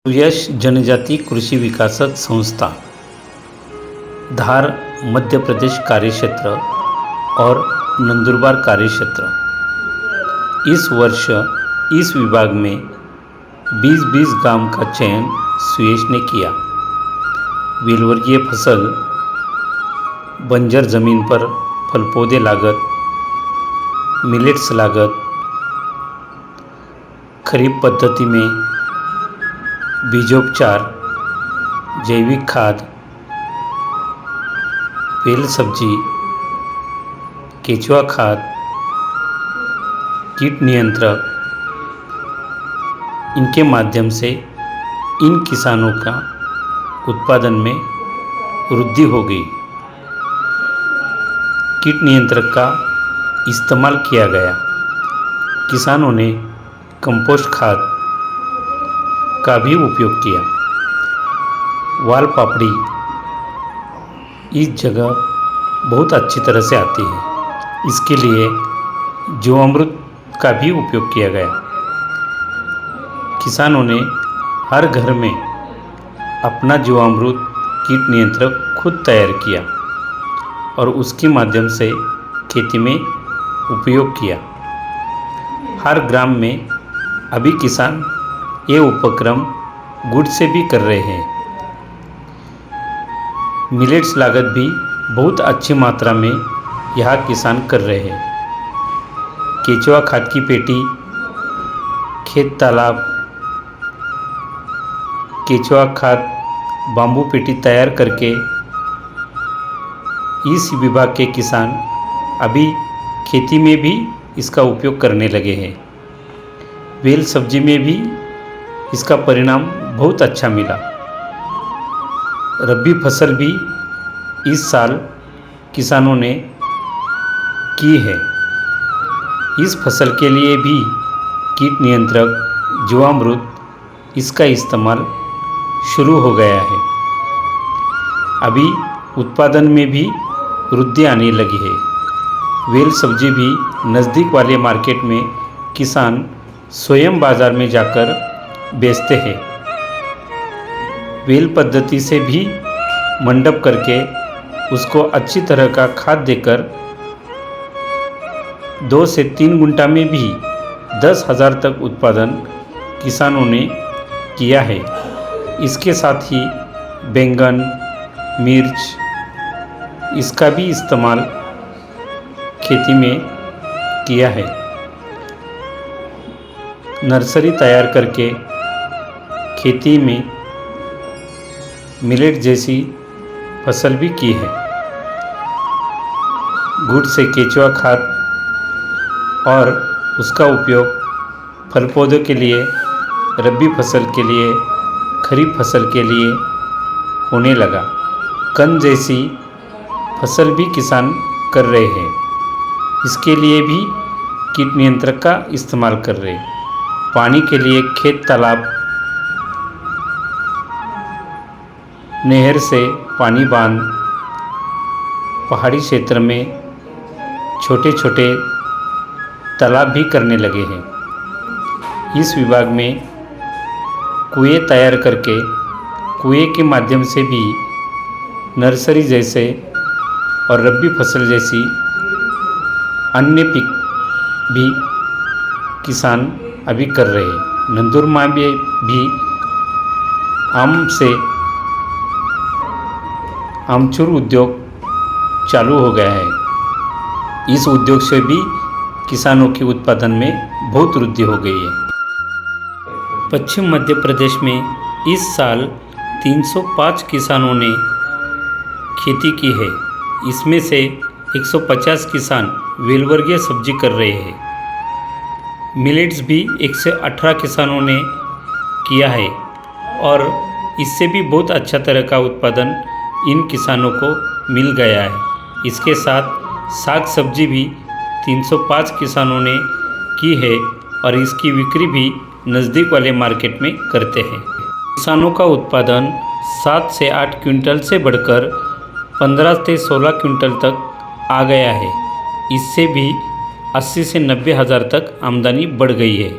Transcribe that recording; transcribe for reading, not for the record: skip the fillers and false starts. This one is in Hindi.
सुयश जनजाति कृषि विकासक संस्था, धार मध्य प्रदेश कार्यक्षेत्र और नंदुरबार कार्यक्षेत्र। इस वर्ष इस विभाग में 20-20 गांव का चयन सुयश ने किया। वेलवर्गीय फसल, बंजर जमीन पर फल पौधे लागत, मिलेट्स लागत, खरीफ पद्धति में बीजोपचार, जैविक खाद, बेल सब्जी, केचुआ खाद, कीट नियंत्रक, इनके माध्यम से इन किसानों का उत्पादन में वृद्धि हो गई। कीट नियंत्रक का इस्तेमाल किया गया। किसानों ने कंपोस्ट खाद का भी उपयोग किया। वाल पापड़ी इस जगह बहुत अच्छी तरह से आती है, इसके लिए जीवामृत का भी उपयोग किया गया। किसानों ने हर घर में अपना जीवामृत कीट नियंत्रक खुद तैयार किया और उसके माध्यम से खेती में उपयोग किया। हर ग्राम में अभी किसान ये उपक्रम गुड़ से भी कर रहे हैं। मिलेट्स लागत भी बहुत अच्छी मात्रा में यहाँ किसान कर रहे हैं। केचुआ खाद की पेटी, खेत तालाब, केचुआ खाद बांबू पेटी तैयार करके इस विभाग के किसान अभी खेती में भी इसका उपयोग करने लगे हैं। बेल सब्जी में भी इसका परिणाम बहुत अच्छा मिला। रबी फसल भी इस साल किसानों ने की है। इस फसल के लिए भी कीट नियंत्रक, जीवामृत, इसका इस्तेमाल शुरू हो गया है। अभी उत्पादन में भी वृद्धि आने लगी है। बेल सब्जी भी नज़दीक वाले मार्केट में किसान स्वयं बाज़ार में जाकर बेचते हैं। बेल पद्धति से भी मंडप करके उसको अच्छी तरह का खाद देकर 2 से 3 गुंठा में भी 10,000 तक उत्पादन किसानों ने किया है। इसके साथ ही बैंगन, मिर्च, इसका भी इस्तेमाल खेती में किया है। नर्सरी तैयार करके खेती में मिलेट जैसी फसल भी की है। गुड़ से केचुआ खाद और उसका उपयोग फल पौधों के लिए, रबी फसल के लिए, खरीफ फसल के लिए होने लगा। कंद जैसी फसल भी किसान कर रहे हैं। इसके लिए भी कीट नियंत्रक का इस्तेमाल कर रहे हैं। पानी के लिए खेत तालाब, नहर से पानी बांध, पहाड़ी क्षेत्र में छोटे छोटे तालाब भी करने लगे हैं। इस विभाग में कुएं तैयार करके कुएं के माध्यम से भी नर्सरी जैसे और रबी फसल जैसी अन्य पिक भी किसान अभी कर रहे हैं। नंदुरबार में भी आमचूर उद्योग चालू हो गया है। इस उद्योग से भी किसानों के उत्पादन में बहुत वृद्धि हो गई है। पश्चिम मध्य प्रदेश में इस साल 305 किसानों ने खेती की है। इसमें से 150 किसान वेलवर्गीय सब्जी कर रहे हैं। मिलेट्स भी 118 किसानों ने किया है और इससे भी बहुत अच्छा तरह का उत्पादन इन किसानों को मिल गया है। इसके साथ साग सब्जी भी 305 किसानों ने की है और इसकी बिक्री भी नज़दीक वाले मार्केट में करते हैं। किसानों का उत्पादन 7 से 8 क्विंटल से बढ़कर 15 से 16 क्विंटल तक आ गया है। इससे भी 80 से 90 हज़ार तक आमदनी बढ़ गई है।